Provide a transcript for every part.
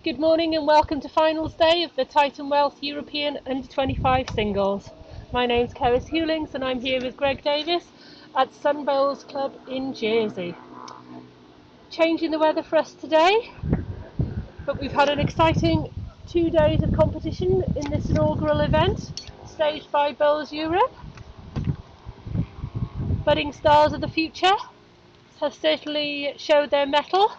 Good morning and welcome to finals day of the Titan Wealth European Under-25 singles. My name's Keris Hewlings and I'm here with Greg Davis at Sun Bowls Club in Jersey. Changing the weather for us today, but we've had an exciting 2 days of competition in this inaugural event staged by Bowls Europe. Budding stars of the future have certainly showed their mettle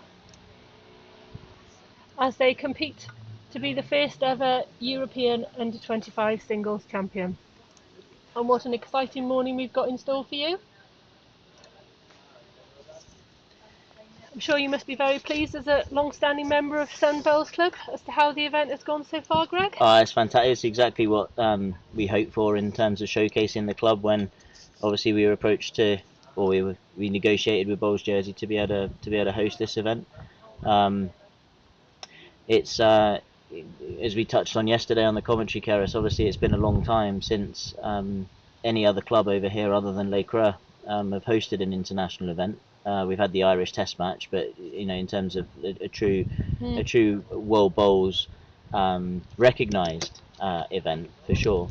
as they compete to be the first ever European Under-25 singles champion. And what an exciting morning we've got in store for you. I'm sure you must be very pleased as a long-standing member of Sun Bowls Club as to how the event has gone so far, Greg. It's fantastic. It's exactly what we hoped for in terms of showcasing the club when obviously we were approached we negotiated with Bowls Jersey to be able to host this event. It's as we touched on yesterday on the commentary, Keris, obviously it's been a long time since any other club over here other than Les Creux have hosted an international event. We've had the Irish Test match, but in terms of a true World Bowls recognised event for sure.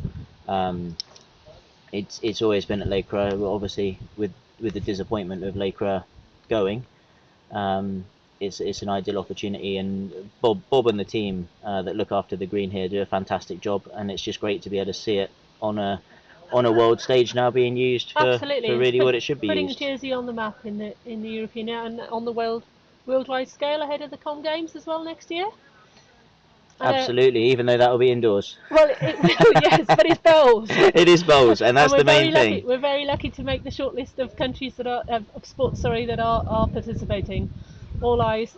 It's always been at Les Creux, obviously with the disappointment of Les Creux going. It's an ideal opportunity, and Bob and the team that look after the green here do a fantastic job, and it's just great to be able to see it on a world stage now being used for really what it should be putting used. Jersey on the map in the European and on the worldwide scale ahead of the Com Games as well next year. Absolutely, even though that'll be indoors. Well, yes, but it's bowls. It is bowls, and that's the main thing. We're very lucky to make the short list of countries that are of sports, that are participating. All eyes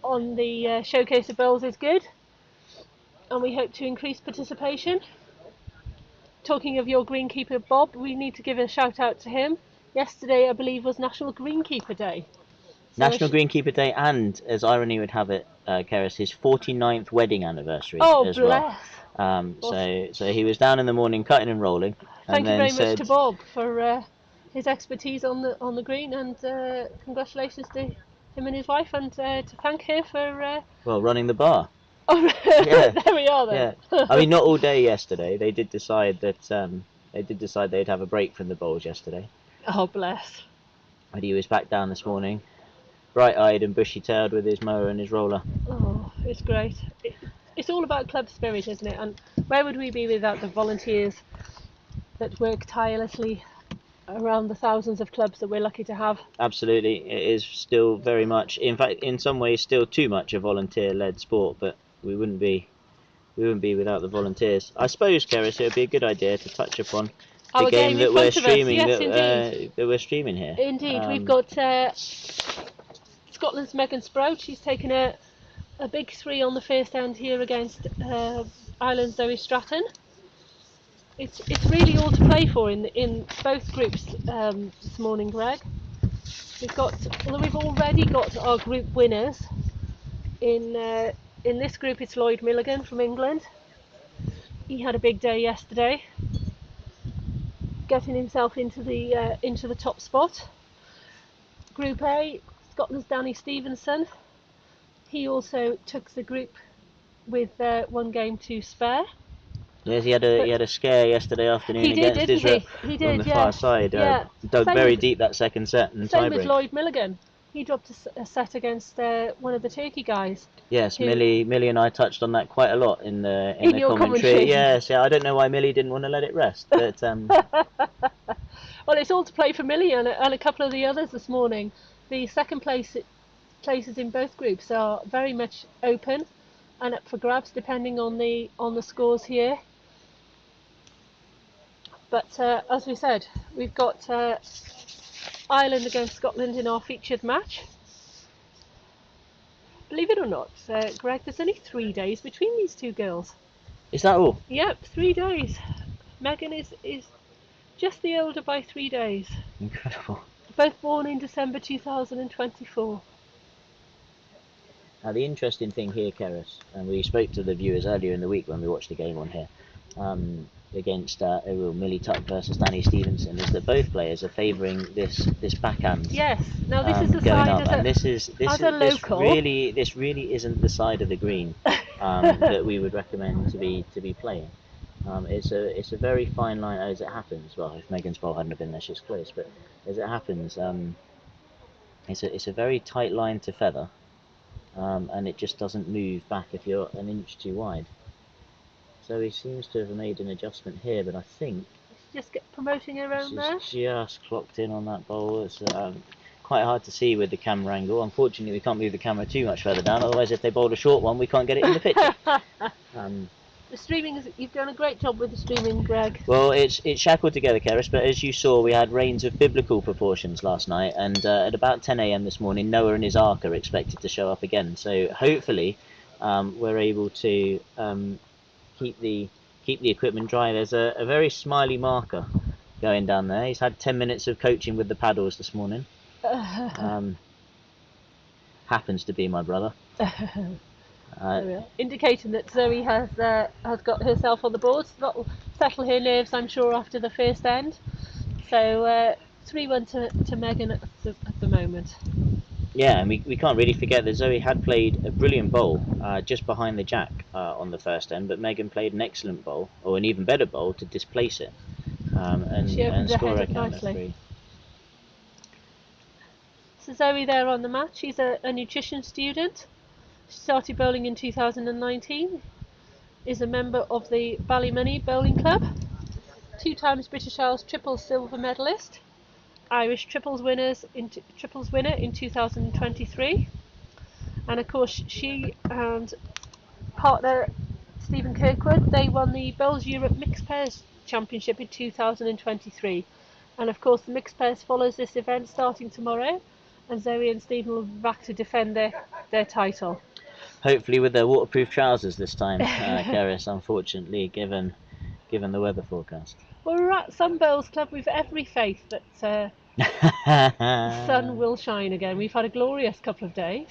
on the showcase of bowls is good, and we hope to increase participation. Talking of your greenkeeper Bob, we need to give a shout out to him. Yesterday, I believe, was National Greenkeeper Day. National Greenkeeper Day, and as irony would have it, Keris, his 49th wedding anniversary as bless. well. So he was down in the morning cutting and rolling. Thank you very much to Bob for his expertise on the green, and congratulations to him and his wife, and to thank her for running the bar. Oh, yeah. There we are then. Yeah. I mean, not all day yesterday. They did decide that they'd have a break from the bowls yesterday. Oh, bless. But he was back down this morning, bright-eyed and bushy-tailed with his mower and his roller. Oh, it's great. It's all about club spirit, isn't it? And where would we be without the volunteers that work tirelessly around the thousands of clubs that we're lucky to have? Absolutely. It is still very much, in fact, in some ways, still too much a volunteer-led sport, but we wouldn't be without the volunteers. I suppose, Keris, it would be a good idea to touch upon the game that we're streaming. That we're streaming here. Indeed, we've got Scotland's Megan Sproat. She's taken a big 3 on the first end here against Ireland's Zoe Stratton. It's really all to play for in both groups this morning, Greg. We've already got our group winners. In this group, it's Lloyd Milligan from England. He had a big day yesterday, getting himself into the top spot. Group A, Scotland's Danny Stevenson. He also took the group with 1 game to spare. Yes, he had a scare yesterday afternoon against Israel on the far side. Dug very deep that second set and same with Lloyd Milligan. He dropped a set against one of the Turkey guys. Yes, Millie and I touched on that quite a lot in the commentary. Yes, I don't know why Millie didn't want to let it rest, but well, it's all to play for Millie and a couple of the others this morning. The second places in both groups are very much open and up for grabs depending on the scores here. But as we said, we've got Ireland against Scotland in our featured match. Believe it or not, Greg, there's only 3 days between these two girls. Is that all? Yep, 3 days. Megan is just the older by 3 days. Incredible. Both born in December 2024. Now the interesting thing here, Keris, and we spoke to the viewers earlier in the week when we watched the game on here, against Millie Tuck versus Danny Stevenson is that both players are favouring this backhand. Yes. Now this is the Going side up, and this really isn't the side of the green that we would recommend to be playing. It's a very fine line as it happens. Well, if Megan's ball hadn't have been there, she's close. But as it happens, it's a very tight line to feather, and it just doesn't move back if you're an inch too wide. So he seems to have made an adjustment here, but I think just promoting her own there. she's just clocked in on that bowl. It's quite hard to see with the camera angle. Unfortunately, we can't move the camera too much further down. Otherwise, if they bowled a short one, we can't get it in the picture. The streaming you've done a great job with the streaming, Greg. Well, it's shackled together, Keris, but as you saw, we had rains of biblical proportions last night, and at about 10 a.m. this morning, Noah and his ark are expected to show up again. So hopefully, we're able to keep the equipment dry. There's a very smiley marker going down there. He's had 10 minutes of coaching with the paddles this morning. Happens to be my brother. Indicating that Zoe has got herself on the board. So that'll settle her nerves, I'm sure, after the first end. So 3-1 to Megan at the moment. Yeah, and we can't really forget that Zoe had played a brilliant bowl just behind the jack on the first end, but Megan played an excellent bowl, or an even better bowl, to displace it and score a count of 3. So Zoe there on the match. She's a nutrition student. She started bowling in 2019. Is a member of the Ballymoney Bowling Club. 2 times British Isles triple silver medalist. Irish triples winner in 2023, and of course she and partner Stephen Kirkwood, they won the Bowls Europe Mixed Pairs Championship in 2023, and of course the Mixed Pairs follows this event starting tomorrow, and Zoe and Stephen will be back to defend their title. Hopefully with their waterproof trousers this time, Keris, unfortunately, given the weather forecast. Well, we're at Sun Bowls Club. We've every faith that the sun will shine again. We've had a glorious couple of days.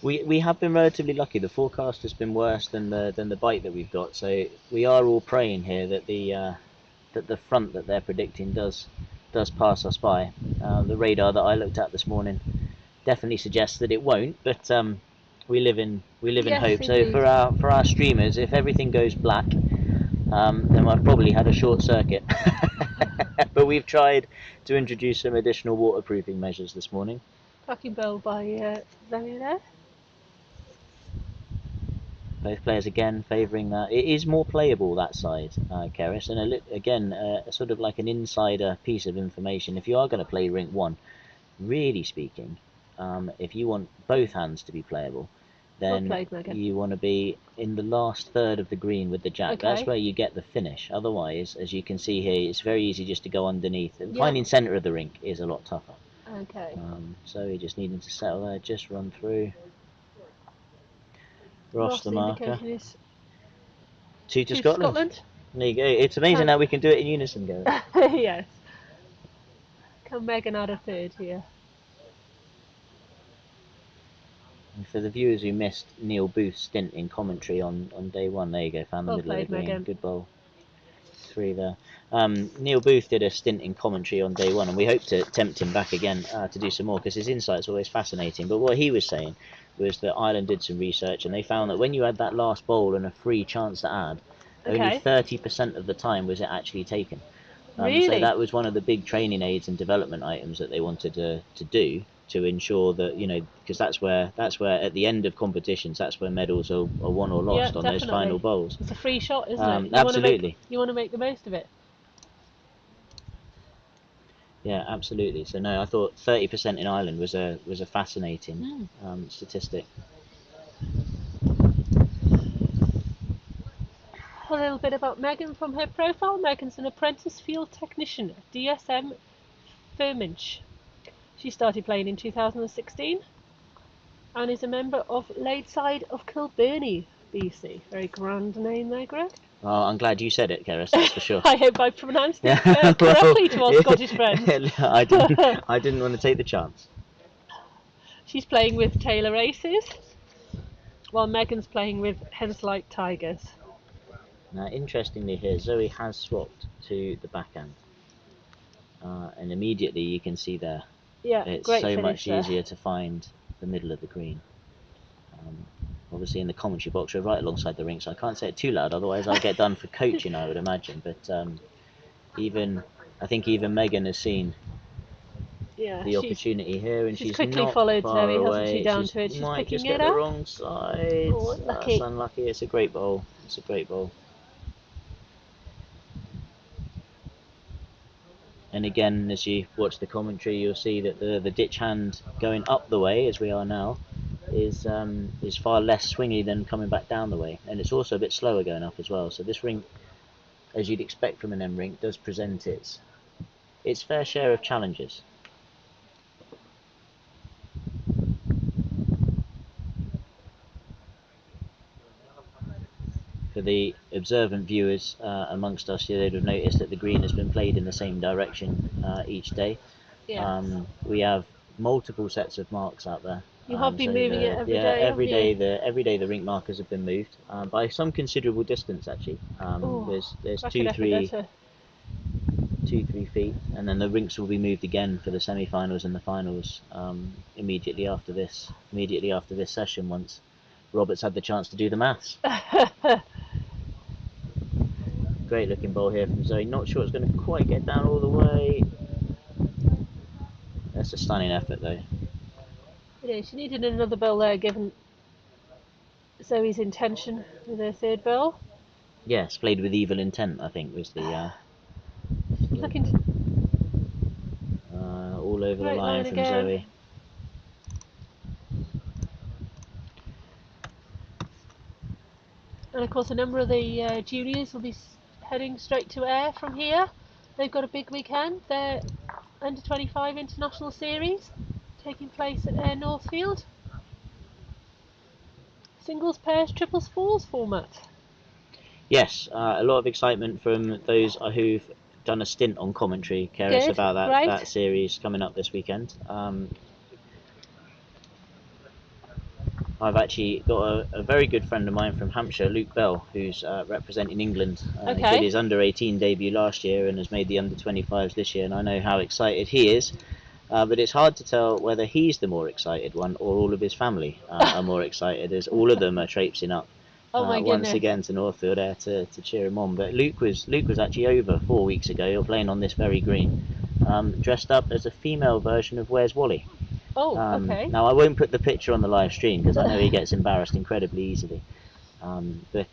We have been relatively lucky. The forecast has been worse than the bite that we've got. So we are all praying here that the front that they're predicting does pass us by. The radar that I looked at this morning definitely suggests that it won't. But we live in hope. Indeed. So for our streamers, if everything goes black, then I've probably had a short circuit. But we've tried to introduce some additional waterproofing measures this morning. Cracking bowl by Zoe there. Both players again favouring that. It is more playable, that side, Keris, and again, sort of like an insider piece of information. If you are going to play Rink 1, really speaking, if you want both hands to be playable, then you want to be in the last third of the green with the jack. Okay. That's where you get the finish. Otherwise, as you can see here, it's very easy just to go underneath. And finding centre of the rink is a lot tougher. Okay. So you're just needing to settle there, just run through. Ross the marker. 2 to Scotland. There you go. It's amazing how we can do it in unison, Gary. Yes. Can Megan add a third here? And for the viewers who missed Neil Booth's stint in commentary on day 1, there you go, found the middle of the green. Megan. Good bowl. 3 there. Neil Booth did a stint in commentary on day 1, and we hope to tempt him back again to do some more, because his insight's always fascinating. But what he was saying was that Ireland did some research, and they found that when you had that last bowl and a free chance to add, only 30% of the time was it actually taken. Really? So that was one of the big training aids and development items that they wanted to do, to ensure that, because that's where at the end of competitions, that's where medals are won or lost on those final bowls. It's a free shot, isn't it? Absolutely. You want to make the most of it. Yeah, absolutely. So no, I thought 30% in Ireland was a fascinating statistic. A little bit about Megan from her profile. Megan's an apprentice field technician at DSM Firmenich. She started playing in 2016 and is a member of Ladeside of Kilbirnie, BC. Very grand name there, Greg. Oh, I'm glad you said it, Keris, that's for sure. I hope I pronounced it correctly to our Scottish friends. I didn't want to take the chance. She's playing with Taylor Aces, while Megan's playing with Henslight Tigers. Now, interestingly here, Zoe has swapped to the backhand. And immediately you can see there, Yeah, it's great so finish much there. easier to find the middle of the green. Obviously in the commentary box we're right alongside the rink, so I can't say it too loud, otherwise I'll get done for coaching, I would imagine. But I think even Megan has seen Yeah, the opportunity here, and she's she's quickly not followed far Zoe, hasn't she, away. down She to it. She's might picking just it get the up. wrong side. Oh, That's unlucky. unlucky. It's a great bowl. It's a great bowl. And again, as you watch the commentary, you'll see that the ditch hand going up the way, as we are now, is far less swingy than coming back down the way, and it's also a bit slower going up as well. So this rink, as you'd expect from an M rink, does present its fair share of challenges. For the observant viewers amongst us here, they'd have noticed that the green has been played in the same direction each day. Yes. We have multiple sets of marks out there. You have been So moving it every day, every haven't you? day the rink markers have been moved by some considerable distance actually. Oh, There's cracking effort there to... 2-3 feet, and then the rinks will be moved again for the semi-finals and the finals immediately after this session, once Robert's had the chance to do the maths. Great looking ball here from Zoe. Not sure it's going to quite get down all the way. That's a stunning effort though. Yeah, she needed another bell there, given Zoe's intention with her third bell. Yes, played with evil intent, I think, was the Looking to... all over the line from again. Zoe. And of course, a number of the juniors will be heading straight to Ayr from here. They've got a big weekend. Their under 25 international series taking place at Ayr Northfield. Singles, pairs, triples, fours format. Yes, a lot of excitement from those who've done a stint on commentary, Keris, Good, about great. that series coming up this weekend. I've actually got a very good friend of mine from Hampshire, Luke Bell, who's representing England. He did his under-18 debut last year and has made the under-25s this year, and I know how excited he is. But it's hard to tell whether he's the more excited one or all of his family are more excited, as all of them are traipsing up once again to Northfield Air to cheer him on. But Luke was actually over 4 weeks ago, playing on this very green, dressed up as a female version of Where's Wally. Okay. Now I won't put the picture on the live stream because I know he gets embarrassed incredibly easily. But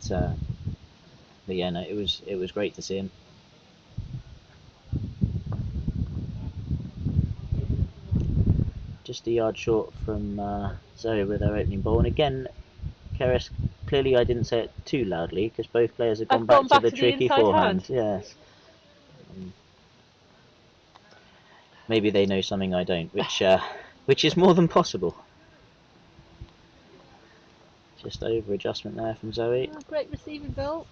yeah, no, it was great to see him. Just a yard short from Zoe with her opening ball, and again, Keris, clearly I didn't say it too loudly because both players have gone back to the tricky forehand. Yes. Maybe they know something I don't, which is more than possible. Just over adjustment there from Zoe. Oh, great receiving ball.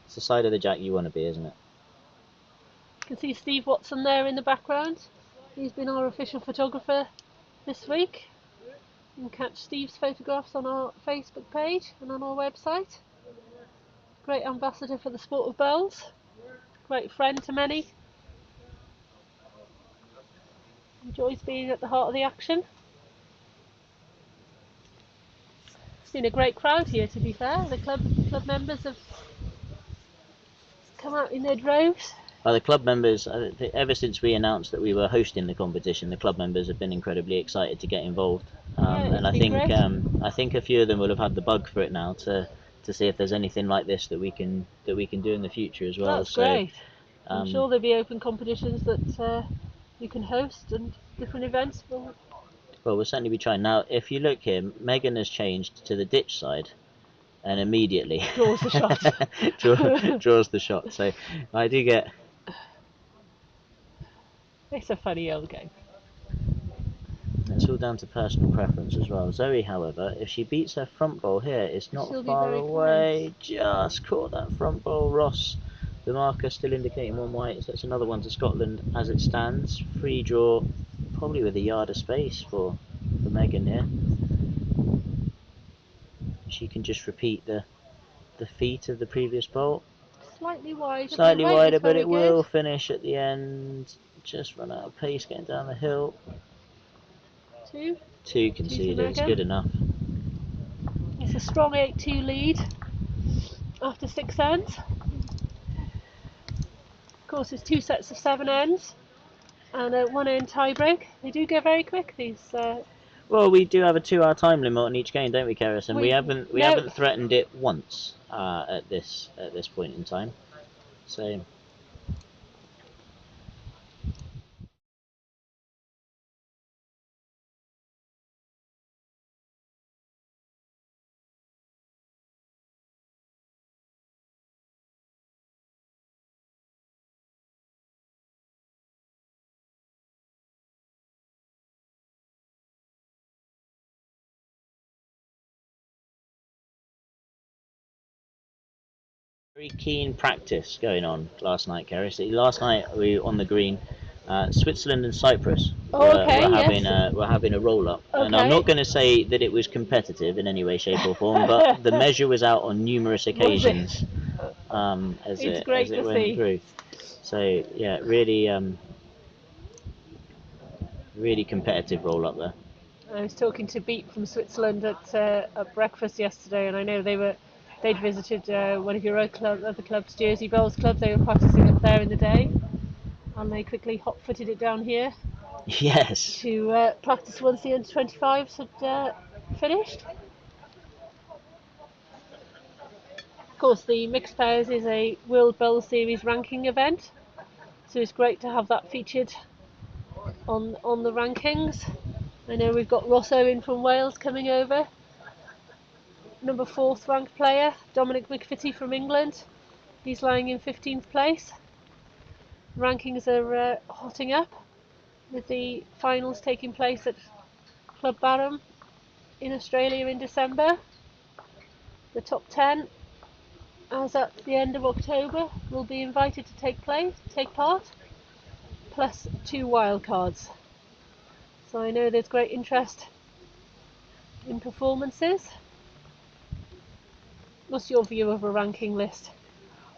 It's the side of the jack you want to be, isn't it? You can see Steve Watson there in the background. He's been our official photographer this week. You can catch Steve's photographs on our Facebook page and on our website. Great ambassador for the sport of bowls. Great friend to many. Enjoys being at the heart of the action. It's been a great crowd here, to be fair. The club members have come out in their droves. The club members, ever since we announced that we were hosting the competition, the club members have been incredibly excited to get involved. And I think a few of them will have had the bug for it now to see if there's anything like this that we can do in the future as well. That's great. I'm sure there'll be open competitions that you can host and different events. Well, we'll certainly be trying. Now, if you look here, Megan has changed to the ditch side and immediately draws the shot. draws the shot. So I do get... It's a funny old game. It's all down to personal preference as well. Zoe, however, if she beats her front bowl here, it's not far away. Just caught that front bowl. Ross, the marker, still indicating one white, so it's another one to Scotland as it stands. Free draw, probably with a yard of space for Megan here. She can just repeat the the feet of the previous bolt. Slightly wide. Slightly The weight wider, is but very it will good. finish at the end. Just run out of pace getting down the hill. Two. 2 conceded, it's good enough. It's a strong 8-2 lead after 6 ends. Of course, it's 2 sets of 7 ends and a 1 end tie break. They do go very quick, these. Well, we do have a 2-hour time limit on each game, don't we, Keris? And we haven't threatened it once at this point in time. So. Very keen practice going on last night, Keris. Last night we on the green, Switzerland and Cyprus were having a roll up, and I'm not going to say that it was competitive in any way, shape, or form, but the measure was out on numerous occasions as it went through. So yeah, really competitive roll up there. I was talking to Beat from Switzerland at breakfast yesterday, and I know they'd visited one of your other clubs, Jersey Bowls clubs. They were practicing up there in the day, and they quickly hot-footed it down here. Yes. To practice once the under-25s had finished. Of course, the mixed pairs is a World Bowl Series ranking event, so it's great to have that featured on the rankings. I know we've got Rosso in from Wales coming over. Number 4th ranked player, Dominic McVitie from England. He's lying in 15th place. Rankings are hotting up with the finals taking place at Club Barham in Australia in December. The top 10, as at the end of October, will be invited to take part, plus 2 wildcards. So I know there's great interest in performances. What's your view of a ranking list?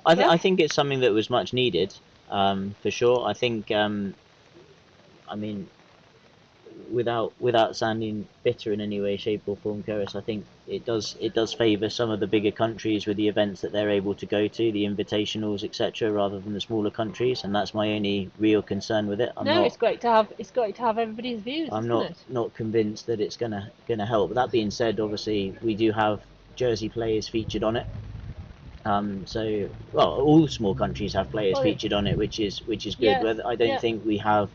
I think it's something that was much needed, for sure. I think, I mean, without sounding bitter in any way, shape, or form, Keris, I think it does favour some of the bigger countries with the events that they're able to go to, the invitationals, etc., rather than the smaller countries, and that's my only real concern with it. It's great to have everybody's views. I'm not convinced that it's gonna help. That being said, obviously we do have Jersey players featured on it. So, well, all small countries have players featured on it, which is good. Yes, I don't think we have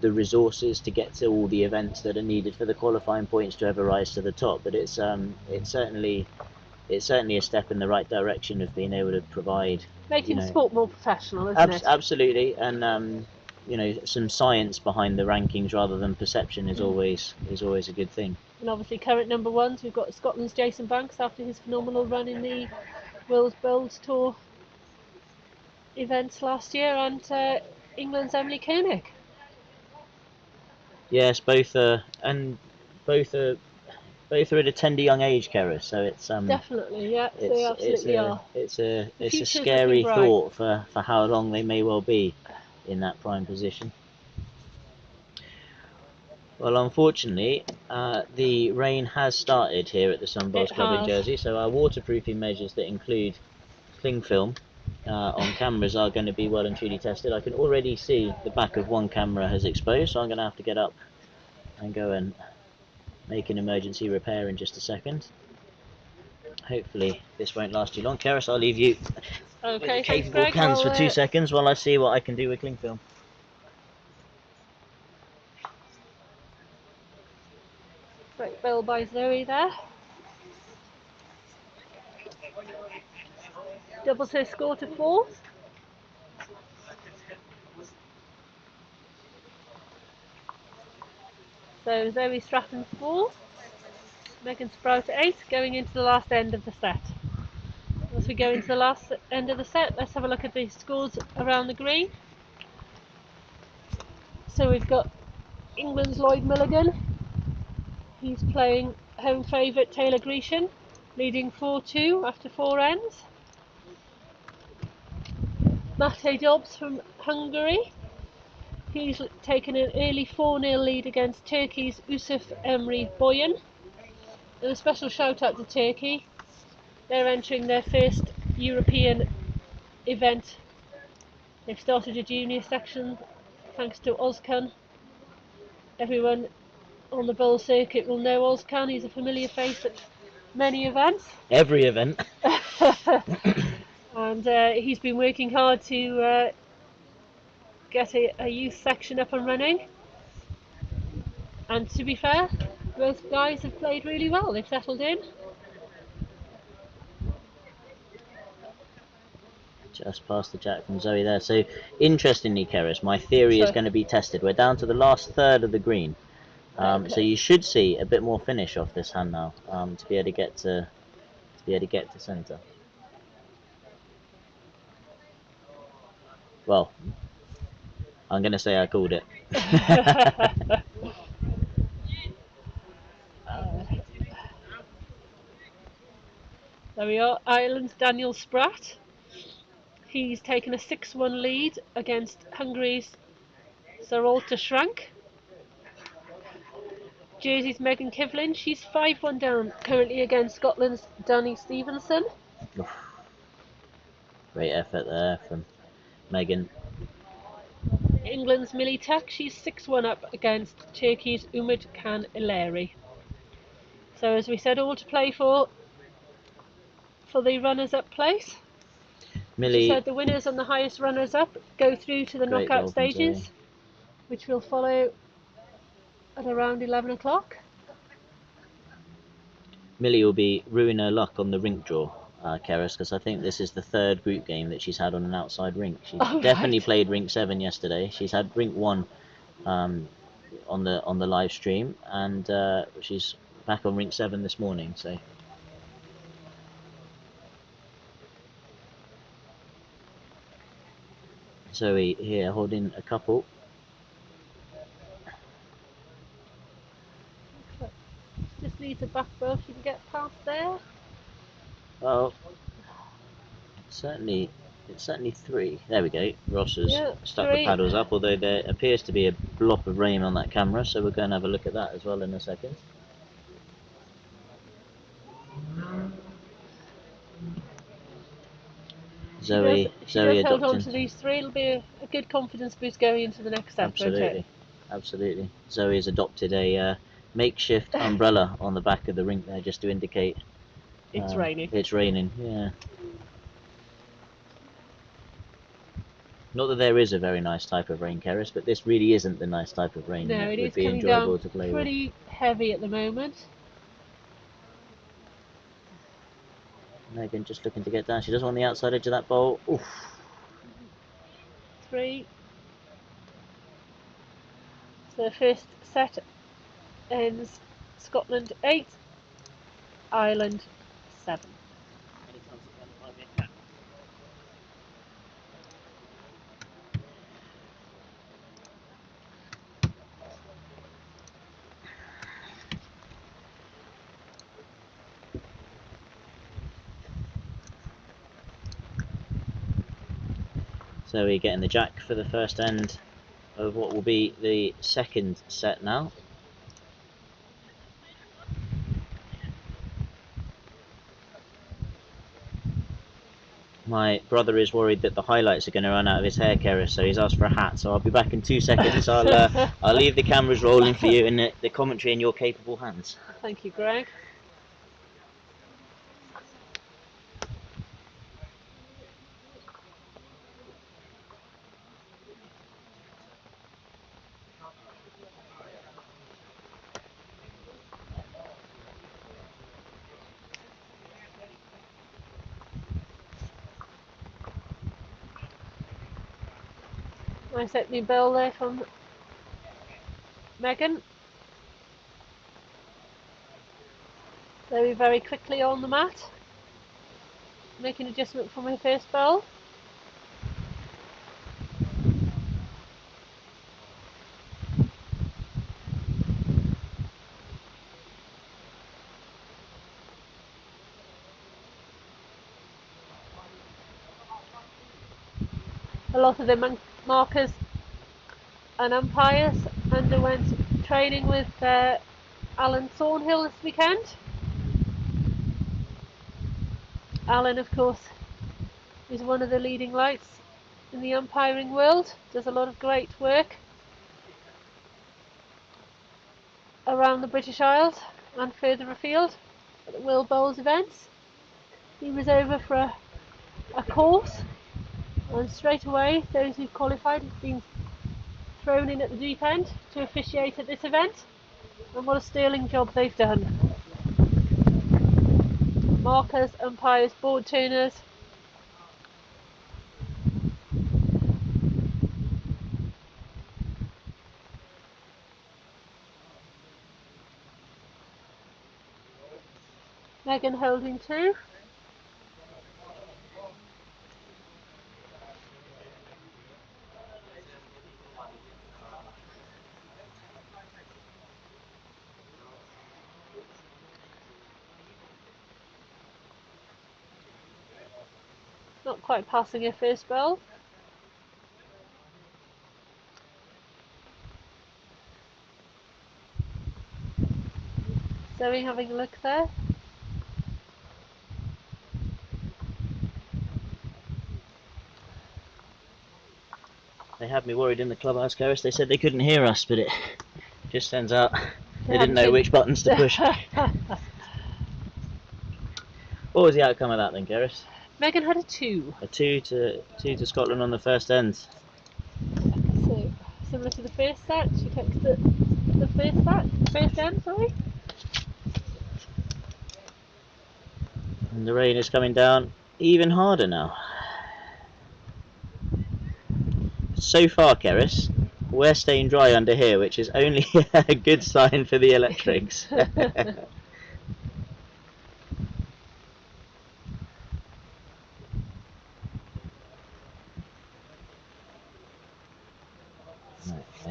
the resources to get to all the events that are needed for the qualifying points to ever rise to the top. But it's certainly a step in the right direction of being able to provide making sport more professional, isn't it? Absolutely, and some science behind the rankings rather than perception is always a good thing. And obviously, current number ones, we've got Scotland's Jason Banks after his phenomenal run in the World Bowls Tour events last year, and England's Emily Koenig. Yes, both are at a tender young age, Keris. So it's definitely, yeah, they absolutely are. It's a scary thought for how long they may well be in that prime position. Well, unfortunately, the rain has started here at the Sunbowls Club in Jersey, so our waterproofing measures that include cling film on cameras are going to be well and truly tested. I can already see the back of one camera has exposed, so I'm going to have to get up and go and make an emergency repair in just a second. Hopefully this won't last too long. Keris, I'll leave you with the capable cans for 2 seconds while I see what I can do with cling film. Great bill by Zoe there. Doubles her score to 4. So Zoe Stratton 4, Megan Sproat 8, going into the last end of the set. As we go into the last end of the set, let's have a look at the scores around the green. So we've got England's Lloyd Milligan. He's playing home favourite Taylor Grecian. leading 4-2 after 4 ends. Mate Dobbs from Hungary. He's taken an early 4-0 lead against Turkey's Usuf Emre Boyan. And a special shout out to Turkey. They're entering their first European event. They've started a junior section thanks to Ozkan. Everyone on the bowl circuit will know Ozkan. He's a familiar face at many events. Every event. And he's been working hard to get a youth section up and running. And to be fair, both guys have played really well. They've settled in. Just past the jack from Zoe there. So, interestingly, Keris, my theory is going to be tested. We're down to the last third of the green. Okay. So you should see a bit more finish off this hand now, to be able to get to centre. Well, I'm going to say I called it. There we are, Ireland's Daniel Sproat. He's taken a 6-1 lead against Hungary's Sarolta Shrank. Jersey's Megan Kivlin, she's 5-1 down currently against Scotland's Danny Stevenson. Great effort there from Megan. England's Millie Tuck, she's 6-1 up against Turkey's Umut Khan Ileri. So as we said, all to play for the runners-up place. Millie, said the winners and the highest runners-up go through to the knockout stages, which will follow at around 11 o'clock. Millie will be ruining her luck on the rink draw, Keris, because I think this is the third group game that she's had on an outside rink. She's definitely played rink 7 yesterday. She's had rink 1 on the live stream, and she's back on rink 7 this morning. So. Zoe here holding a couple. Just needs a back bow she can get past there. Well, it's certainly 3. There we go. Ross has stuck 3. the paddles up, although there appears to be a blop of rain on that camera, so we're going to have a look at that as well in a second. Zoe held on to these 3. It'll be a good confidence boost going into the next set. Absolutely. Zoe has adopted a makeshift umbrella on the back of the rink there, just to indicate it's raining. It's raining, yeah. Not that there is a very nice type of rain, Keris, but this really isn't the nice type of rain. No, it is would be coming enjoyable down to play pretty with. heavy at the moment. Megan just looking to get down. She doesn't want the outside edge of that bowl. Oof. 3. So the first set ends Scotland 8, Ireland 7. So we're getting the jack for the first end of what will be the second set now. My brother is worried that the highlights are going to run out of his hair, Keris, so he's asked for a hat. So I'll be back in 2 seconds. I'll leave the cameras rolling for you and the commentary in your capable hands. Thank you, Greg. Nice opening bell there from Megan. Very, very quickly on the mat. Making adjustment from her first bell. A lot of the markers and umpires underwent training with Alan Thornhill this weekend. Alan, of course, is one of the leading lights in the umpiring world, does a lot of great work around the British Isles and further afield at the World Bowls events. He was over for a course, and straight away those who've qualified have been thrown in at the deep end to officiate at this event, and what a sterling job they've done. Markers, umpires, board turners. Megan holding 2. Not quite passing her first bell. Zoe having a look there. They had me worried in the clubhouse, Keris. They said they couldn't hear us, but it just turns out they didn't know which buttons to push. What was the outcome of that then, Keris? Megan had a 2. A 2 to Scotland on the first end. So similar to the first set, she takes the first end, sorry. And the rain is coming down even harder now. So far, Keris, we're staying dry under here, which is only a good sign for the electrics. I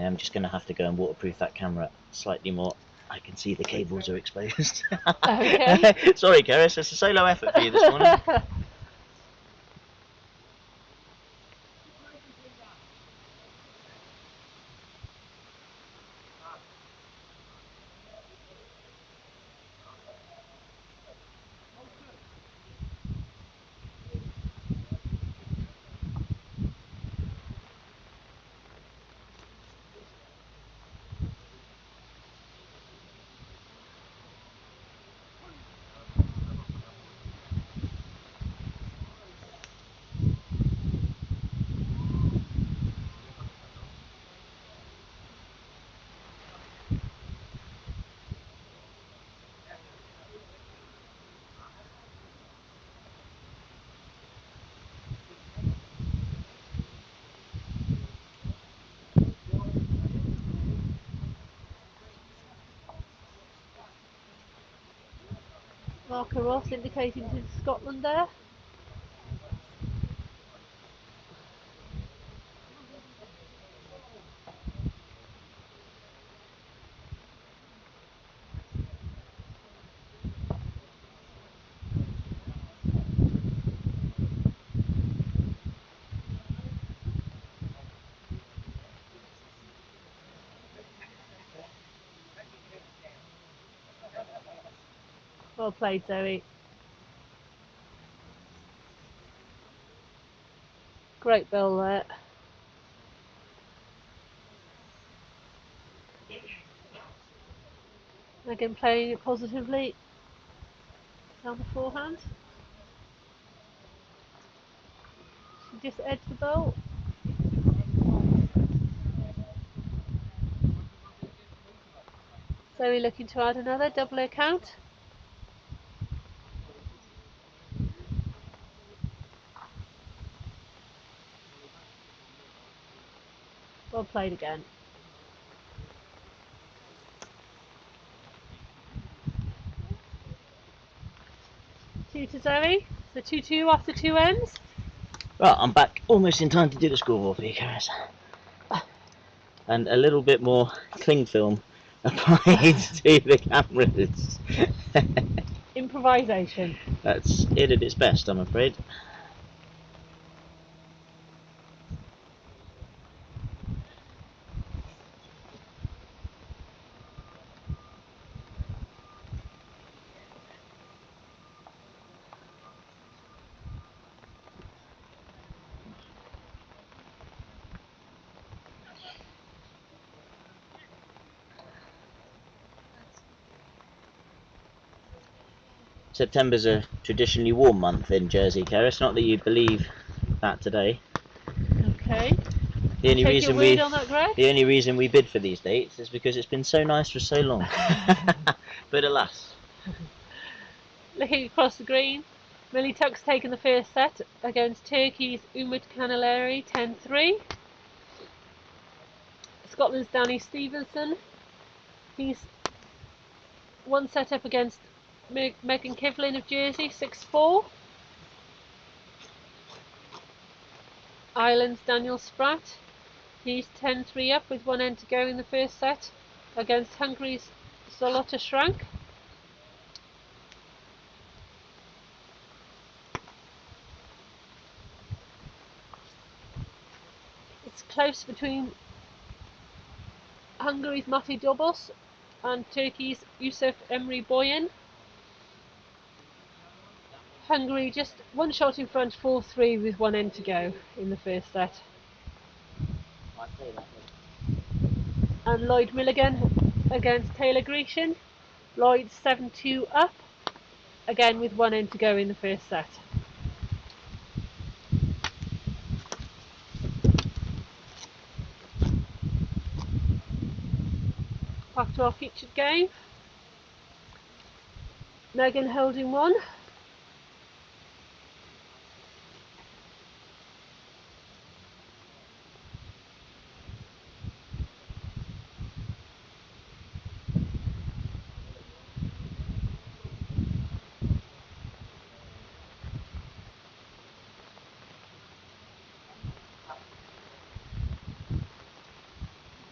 am just going to have to go and waterproof that camera slightly more. I can see the cables are exposed. Okay. Sorry, Keris, it's a solo effort for you this morning. Marker Ross indicating to Scotland there. Well played, Zoe. Great bell there. Again, playing it positively down the forehand. She just edged the ball. Zoe looking to add another double account. Well played again. Two to Zoe. So 2-2 after 2 ends. Right, I'm back almost in time to do the scoreboard for you, Keris. And a little bit more cling film applied to the cameras. Improvisation. That's it at its best, I'm afraid. September's a traditionally warm month in Jersey, Keris. Not that you'd believe that today. Okay. The only Take reason your word on that, Greg. the only reason we bid for these dates is because it's been so nice for so long. But alas. Looking across the green, Millie Tuck's taken the first set against Turkey's Umut Canelleri 10-3. Scotland's Danny Stevenson. He's one set up against Megan Kivlin of Jersey, 6-4. Ireland's Daniel Sproat. He's 10-3 up with one end to go in the first set against Hungary's Zolota Shrank. It's close between Hungary's Mate Dobos and Turkey's Yusuf Emre Boyan. Hungary just one shot in front, 4-3 with one end to go in the first set. And Lloyd Milligan against Taylor Grecian. Lloyd's 7-2 up, again with one end to go in the first set. Back to our featured game. Megan holding one.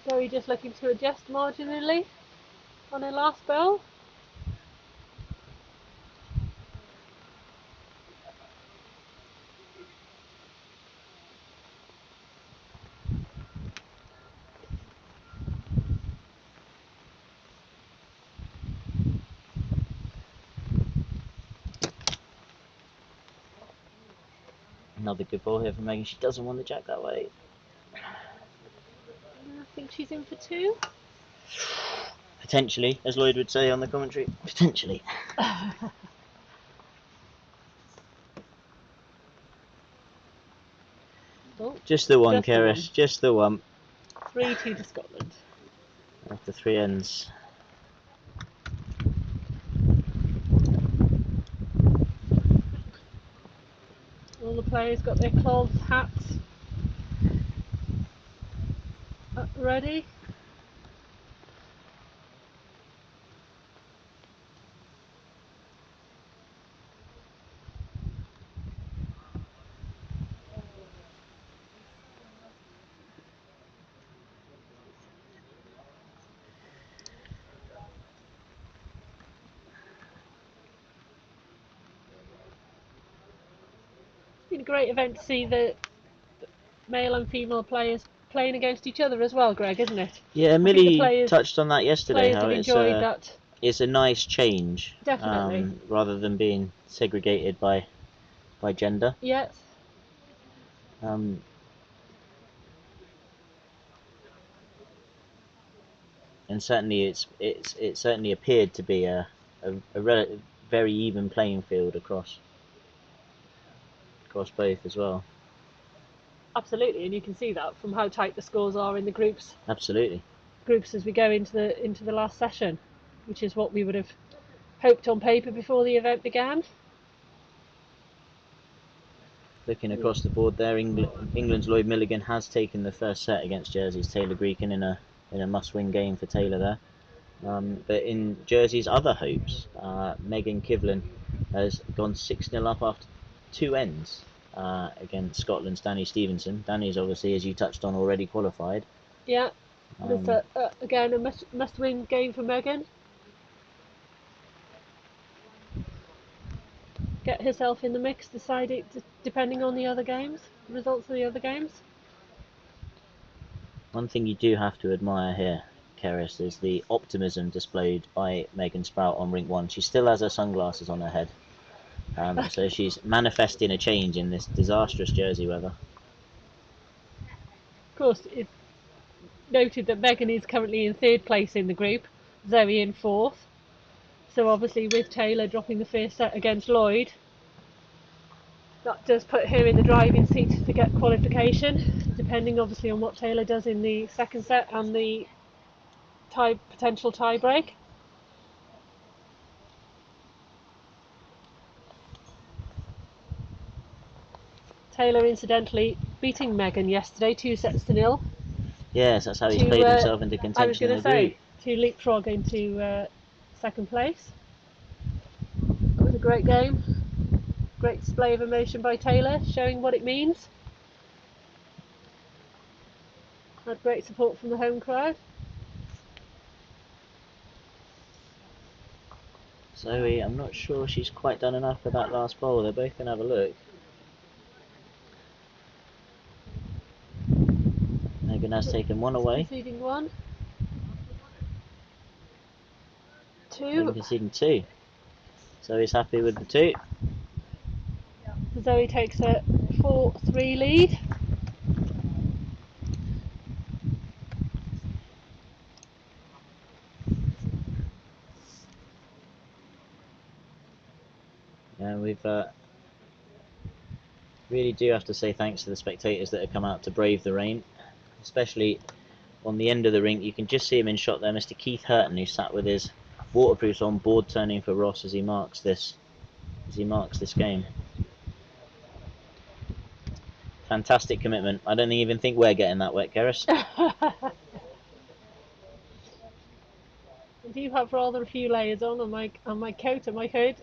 Zoe just looking to adjust marginally on her last ball. Another good ball here from Megan. She doesn't want the jack that way. I think she's in for two. Potentially, as Lloyd would say on the commentary. Potentially. Oh, just the one, just the Keris. one. Just the one. 3-2 to Scotland. After three ends. All the players got their cloths, hats ready. It's been a great event to see the male and female players playing against each other as well, Greg, isn't it? Yeah, Millie touched on that yesterday. How Players have enjoyed that. It's a nice change. Definitely. Rather than being segregated by gender. Yes. And certainly it certainly appeared to be a very even playing field across both as well. Absolutely, and you can see that from how tight the scores are in the groups. Absolutely. Groups as we go into the last session, which is what we would have hoped on paper before the event began. Looking across the board there, England's Lloyd Milligan has taken the first set against Jersey's Taylor Grecian in a must-win game for Taylor there. But in Jersey's other hopes, Megan Kivlin has gone 6-0 up after two ends against Scotland's Danny Stevenson. Danny's obviously, as you touched on, already qualified. Yeah, it's again a must-win game for Megan. Get herself in the mix, deciding depending on the other games, results of the other games. One thing you do have to admire here, Keris, is the optimism displayed by Megan Sprout on rink one. She still has her sunglasses on her head. So she's manifesting a change in this disastrous Jersey weather. Of course, it's noted that Megan is currently in third place in the group, Zoe in fourth. So obviously with Taylor dropping the first set against Lloyd, that does put her in the driving seat to get qualification, depending obviously on what Taylor does in the second set and the potential tie break. Taylor incidentally beating Megan yesterday 2-0. Yes, that's how he's played himself into I was contention going in to the say, group. to leapfrog into second place. That was a great game. Great display of emotion by Taylor, showing what it means. Had great support from the home crowd. Zoe, I'm not sure she's quite done enough for that last bowl. They're both going to have a look. Megan has taken one away. Conceding one. Megan Two. conceding two. Zoe's happy with the two. Zoe takes a 4-3 lead. And we've really do have to say thanks to the spectators that have come out to brave the rain, especially on the end of the rink. You can just see him in shot there, Mr. Keith Hurton, who sat with his waterproofs on, board turning for Ross as he marks this game. Fantastic commitment. I don't even think we're getting that wet, Keris. I do have rather a few layers on my coat and my hood.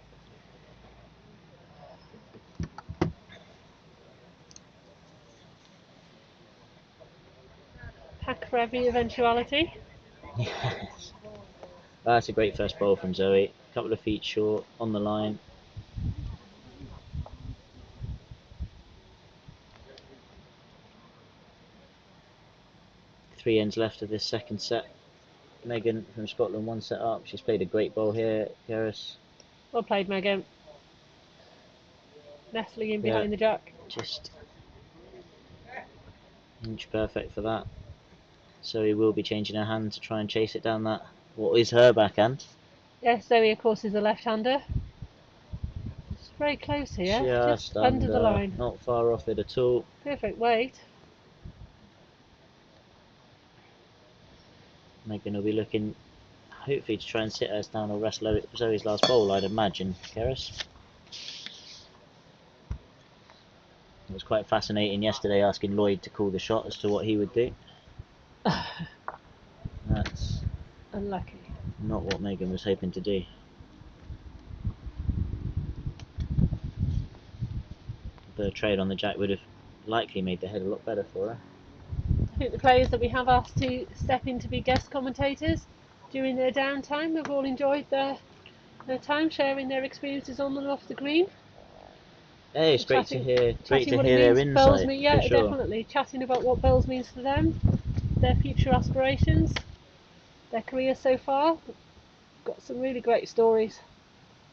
Pack for every eventuality. Yes. That's a great first bowl from Zoe. A couple of feet short on the line. Three ends left of this second set. Megan from Scotland, one set up. She's played a great bowl here, Keris. Well played, Megan. Nestling in behind the jack. Just inch perfect for that. Zoe will be changing her hand to try and chase it down that. What is her backhand? Yes, Zoe of course is a left-hander. It's very close here, just under the line. Not far off it at all. Perfect weight. Megan will be looking, hopefully, to try and sit us down or rest Zoe's last bowl, I'd imagine, Keris. It was quite fascinating yesterday asking Lloyd to call the shot as to what he would do. That's unlucky. Not what Megan was hoping to do. The trade on the jack would have likely made the head a lot better for her. I think the players that we have asked to step in to be guest commentators during their downtime have all enjoyed their time sharing their experiences on and off the green. Hey, it's great to hear their insight. Bowls mean, yeah, for sure. Definitely. Chatting about what bowls means to them, their future aspirations, their careers so far. Got some really great stories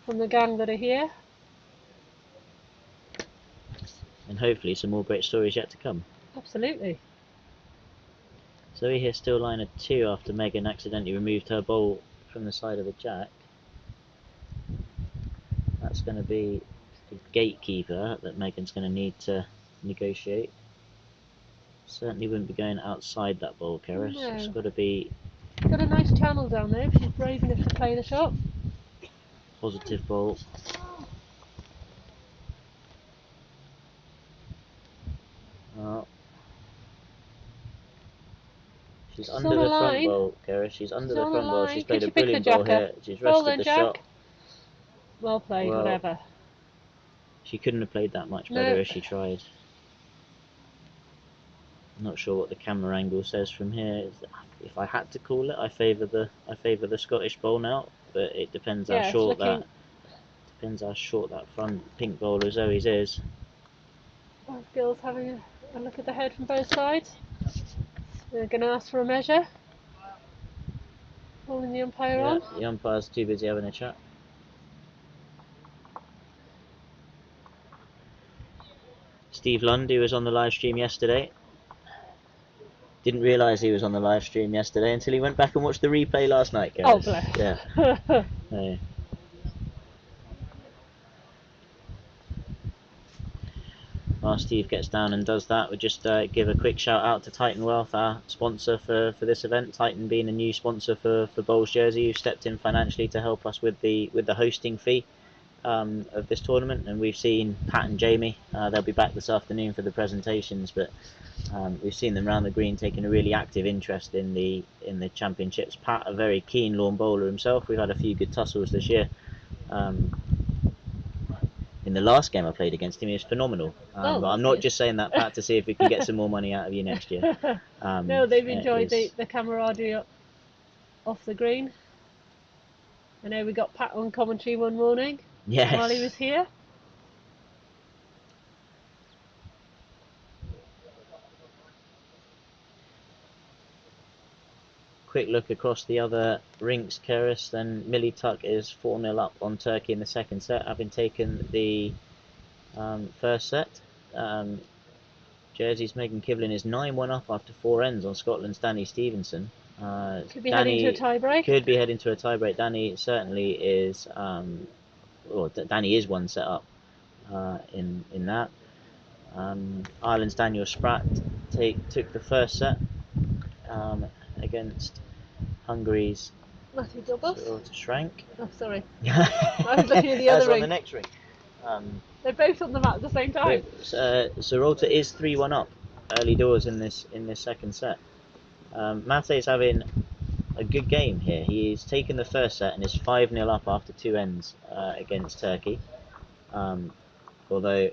from the gang that are here. And hopefully some more great stories yet to come. Absolutely. Zoe here still line at 2 after Megan accidentally removed her bowl from the side of the jack. That's going to be the gatekeeper that Megan's going to need to negotiate. Certainly wouldn't be going outside that bowl, Keris. No. It's got to be... Got a nice channel down there if she's brave enough to play the shot. Positive bowl. Oh. She's under the front bowl, Keris. She's under the front bowl. She's played a brilliant bowl here. She's rested the shot. Well played, whatever. She couldn't have played that much better if she tried. I'm not sure what the camera angle says from here. If I had to call it, I favour the Scottish bowl now, but it depends how short that front pink bowl of Zoe's is. Both girls having a look at the head from both sides. They're going to ask for a measure. Calling the umpire on. The umpire's too busy having a chat. Steve Lund, who was on the live stream yesterday, didn't realise he was on the live stream yesterday until he went back and watched the replay last night, Keris. Oh, bless. Yeah. while Steve gets down and does that, we'll just give a quick shout out to Titan Wealth, our sponsor for this event. Titan being a new sponsor for Bowls Jersey, who stepped in financially to help us with the hosting fee of this tournament. And we've seen Pat and Jamie, they'll be back this afternoon for the presentations, but we've seen them around the green taking a really active interest in the championships. Pat, a very keen lawn bowler himself. We've had a few good tussles this year. In the last game I played against him, he was phenomenal. But I'm not just saying that, Pat, to see if we can get some more money out of you next year. No, they've enjoyed the camaraderie off the green. I know we got Pat on commentary one morning while he was here. Quick look across the other rinks, Keris. Then Millituck is 4-0 up on Turkey in the second set, having taken the first set. Jersey's Megan Kivlin is 9-1 up after 4 ends on Scotland's Danny Stevenson. Could be heading to a tie-break. Could be heading to a tie-break. Danny certainly is. Danny is 1 set up in that. Ireland's Daniel Sprat took the first set against Hungary's Matthew Dobos. Schrank. Oh, sorry. I was looking at the other ring. On the next ring. They're both on the mat at the same time. Sorota is 3-1 up early doors in this second set. Mate is having a good game here. He's taken the first set and is 5-0 up after 2 ends against Turkey. Although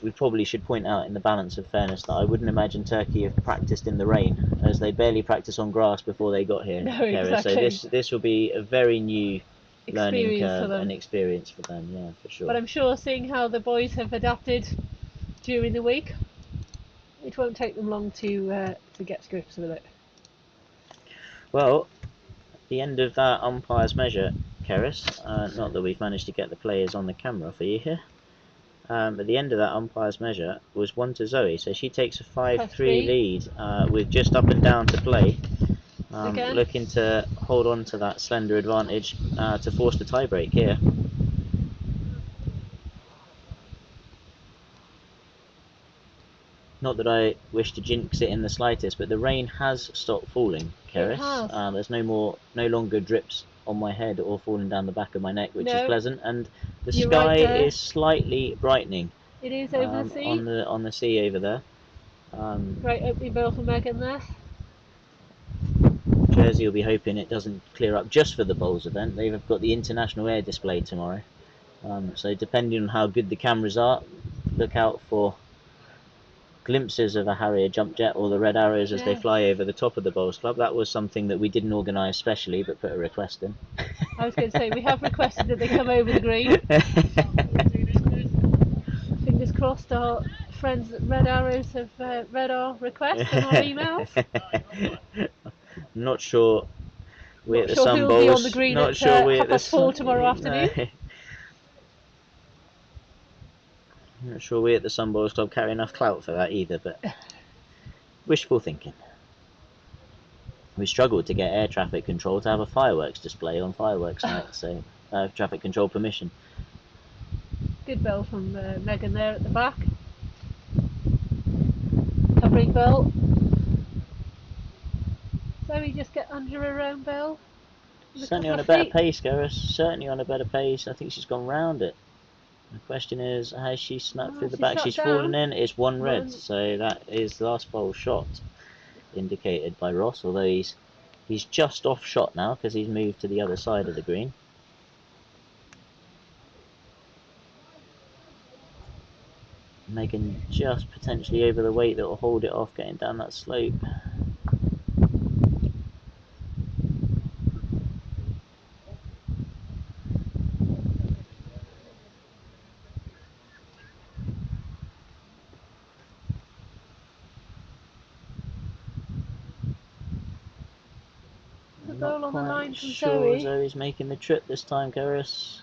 we probably should point out, in the balance of fairness, that I wouldn't imagine Turkey have practiced in the rain, as they barely practice on grass before they got here. No, exactly. So this will be a very new learning curve and experience for them, yeah, for sure. But I'm sure, seeing how the boys have adapted during the week, it won't take them long to get to grips with it. Well, at the end of that umpire's measure, Keris, not that we've managed to get the players on the camera for you here, at the end of that umpire's measure was 1 to Zoe, so she takes a 5-3 lead with just up and down to play, looking to hold on to that slender advantage to force the tie-break here. Not that I wish to jinx it in the slightest, but the rain has stopped falling, Keris. There's no longer drips on my head or falling down the back of my neck, which is pleasant, and the sky is slightly brightening. It is over the sea. On the sea over there. Great opening ball for Megan there. Jersey will be hoping it doesn't clear up just for the bowls event. They've got the international air display tomorrow, so depending on how good the cameras are, look out for glimpses of a Harrier jump jet or the red arrows as they fly over the top of the bowls club. That was something that we didn't organise specially, but put a request in. I was going to say, we have requested that they come over the green. Fingers crossed our friends at Red Arrows have read our request and our emails. Not sure we're at the Sun Bowls. Be on the green not at sure we're at the 4:30 tomorrow afternoon. I'm not sure we at the Sun Bowls Club carry enough clout for that either, but wishful thinking. We struggled to get air traffic control to have a fireworks display on fireworks night, so traffic control permission. Good bell from Megan there at the back. Covering bell. So we just get under her own bell. Certainly on a better pace, Gareth. Certainly on a better pace. I think she's gone round it. The question is, has she snuck through the back? She's fallen in. It's 1 red, so that is the last bowl shot indicated by Ross, although he's just off shot now because he's moved to the other side of the green. Megan just potentially over the weight that will hold it off getting down that slope. Goal on the line from sure Zoe. Zoe's making the trip this time, Gareth.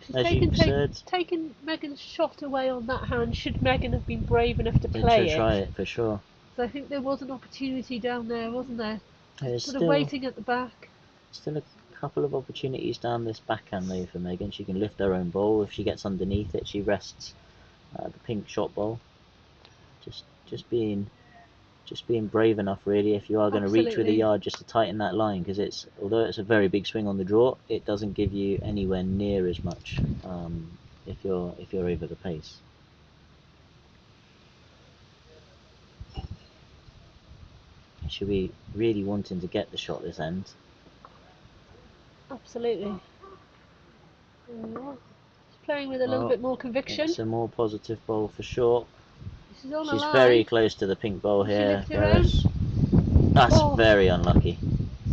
She's taken Megan's shot away on that hand. Should Megan have been brave enough to play it? Try it for sure. So I think there was an opportunity down there, wasn't there? There's sort of waiting at the back. Still a couple of opportunities down this backhand though for Megan. She can lift her own ball. If she gets underneath it, she rests the pink shot ball. Just being brave enough, really, if you are going to reach with a yard, just to tighten that line, because although it's a very big swing on the draw, it doesn't give you anywhere near as much if you're over the pace. Should be really wanting to get the shot this end. Absolutely. She's playing with a little bit more conviction. It's a more positive ball for short. She's on She's very close to the pink ball here. That's very unlucky.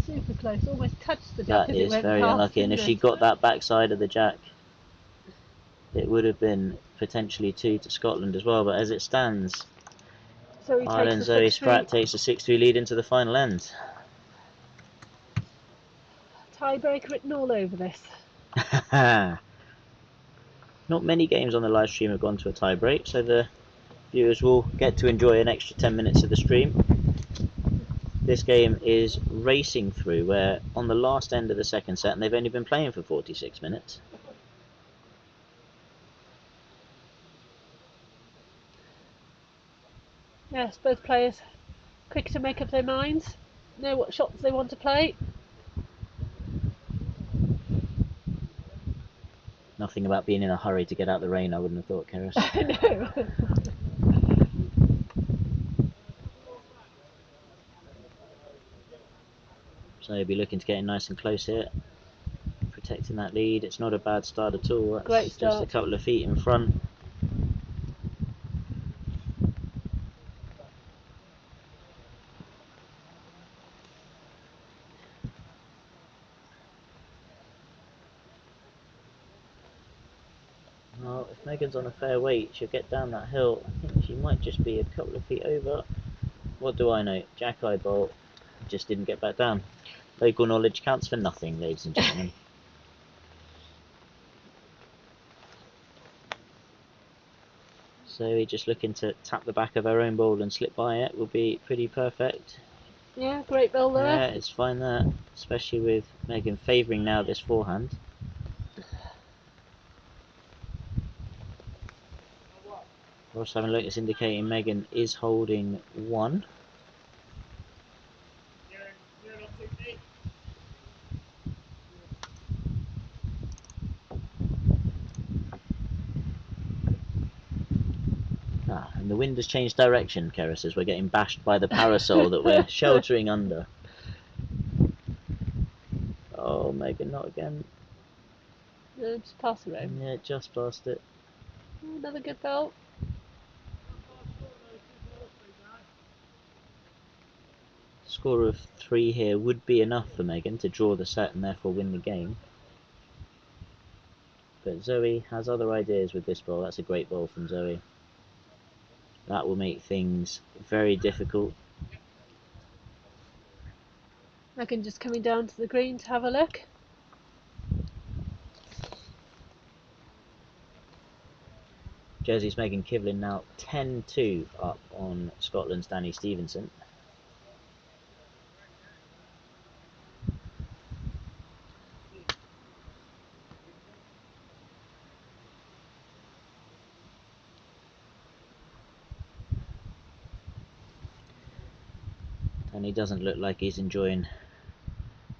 Super close, almost touched the jack. That is very unlucky, and if she got that backside of the jack, it would have been potentially 2 to Scotland as well. But as it stands, Ireland Zoe Spratt takes a 6-3 lead into the final end. Tiebreak written all over this. Not many games on the live stream have gone to a tiebreak, so the viewers will get to enjoy an extra 10 minutes of the stream. This game is racing through. We're on the last end of the second set, and they've only been playing for 46 minutes. Yes, both players quick to make up their minds, know what shots they want to play. Nothing about being in a hurry to get out the rain, I wouldn't have thought, Keris. No. So you'll be looking to get in nice and close here, protecting that lead. It's not a bad start at all. That's great start. Just a couple of feet in front. Well, if Megan's on a fair weight, she'll get down that hill. I think she might just be a couple of feet over. What do I know? Jack-eye bolt just didn't get back down. Local knowledge counts for nothing, ladies and gentlemen. So just looking to tap the back of her own ball and slip by it will be pretty perfect. Yeah, great ball there. Yeah, it's fine there, especially with Megan favouring now this forehand. Ross having a look, it's indicating Megan is holding 1. And the wind has changed direction, Keris, as we're getting bashed by the parasol that we're sheltering under. Oh, Megan, not again. No, just pass around. Yeah, just past it. Another good ball. Score of 3 here would be enough for Megan to draw the set and therefore win the game. But Zoe has other ideas with this ball. That's a great ball from Zoe. That will make things very difficult. Megan just coming down to the green to have a look. Jersey's Megan Kivlin now 10-2 up on Scotland's Danny Stevenson. And he doesn't look like he's enjoying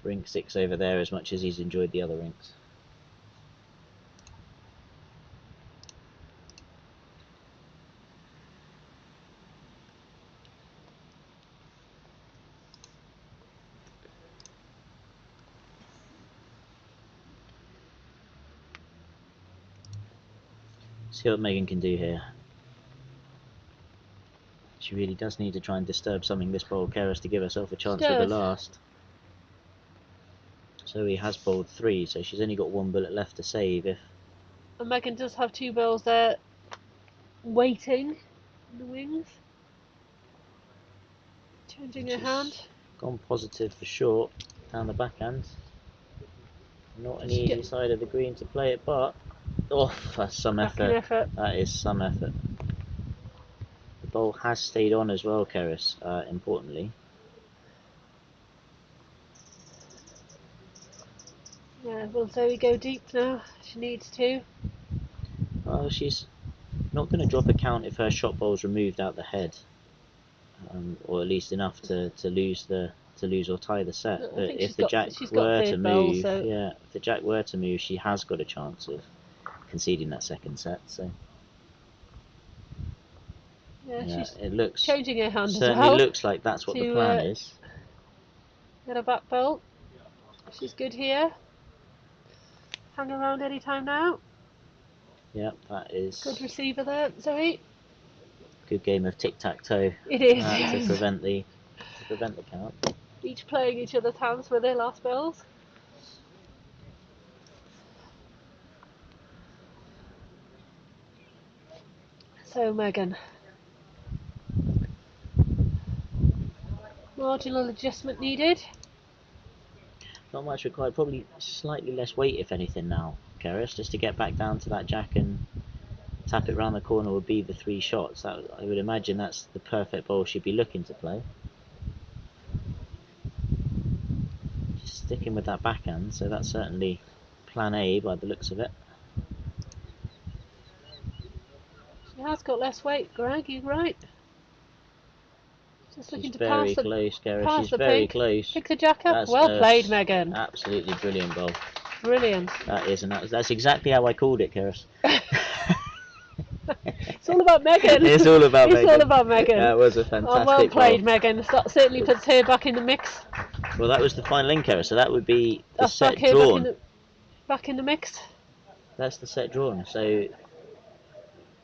rink 6 over there as much as he's enjoyed the other rinks. See what Megan can do here. She really does need to try and disturb something this bowl, Keris, to give herself a chance with the last. So he has bowled 3, so she's only got 1 bullet left to save. If and Megan does have 2 balls there waiting in the wings. Changing her hand. Gone positive for short down the backhand. Not an easy side of the green to play it, but that's some effort. That is some effort. The ball has stayed on as well, Keris, importantly. Yeah, will Zoe go deep now? She needs to. Well, not going to drop a count if her shot ball's removed out the head, or at least enough to lose or tie the set. No, I But think if the jack she's got were to third bowl, move, so yeah, if the jack were to move, she has got a chance of conceding that second set. So yeah, yeah, she's it looks changing her hand as certainly well looks like that's what the to plan is. get a back bowl. She's good here. Hang around any time now. Yeah, that is Good receiver there, Zoe. good game of tic-tac-toe It is, to yes. prevent the count. Each playing each other's hands with their last bowls. So Megan. Marginal adjustment needed. Not much required, probably slightly less weight if anything now, Keris, just to get back down to that jack and tap it round the corner would be the 3 shots. I would imagine that's the perfect bowl she'd be looking to play. Just sticking with that backhand, so that's certainly plan A by the looks of it. She has got less weight, Greg, you're right. Just looking to very pass close, Keris. pass She's the very pink. close. Pick the jack up. That's well played, Megan. Absolutely brilliant bowl. Brilliant. That is, and that's exactly how I called it, Keris. It's all about Megan. It's all about Megan. It's all about Megan. That was a fantastic well played, bowl. Megan. That certainly puts her back in the mix. Well, that was the final in, Keris, so that would be the That's set drawn. Back in the mix. That's the set drawn. So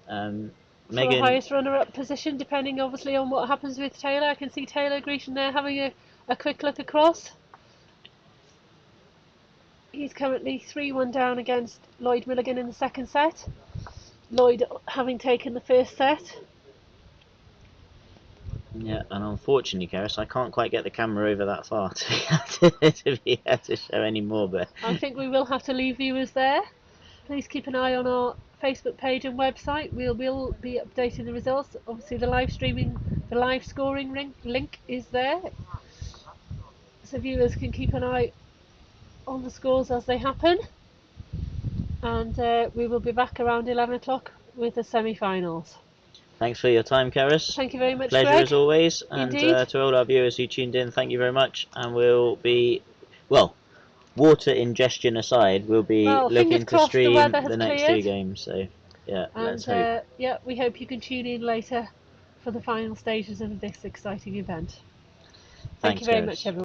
For Megan, the highest runner-up position, depending obviously on what happens with Taylor. I can see Taylor Grecian there having a quick look across. He's currently 3-1 down against Lloyd Milligan in the second set. Lloyd having taken the first set. yeah, and unfortunately, Keris, I can't quite get the camera over that far to be able to show any more. But I think we will have to leave viewers there. Please keep an eye on our Facebook page and website. We will be updating the results. Obviously, the live scoring link is there, so viewers can keep an eye on the scores as they happen. And we will be back around 11 o'clock with the semi-finals. thanks for your time, Keris. Thank you very much, Pleasure Greg. as always. And Indeed. to all our viewers who tuned in, thank you very much. And we'll be, well, water ingestion aside, we'll be looking to stream the next 2 games. So yeah, let's hope. Yeah, we hope you can tune in later for the final stages of this exciting event. Thank you very much, everyone.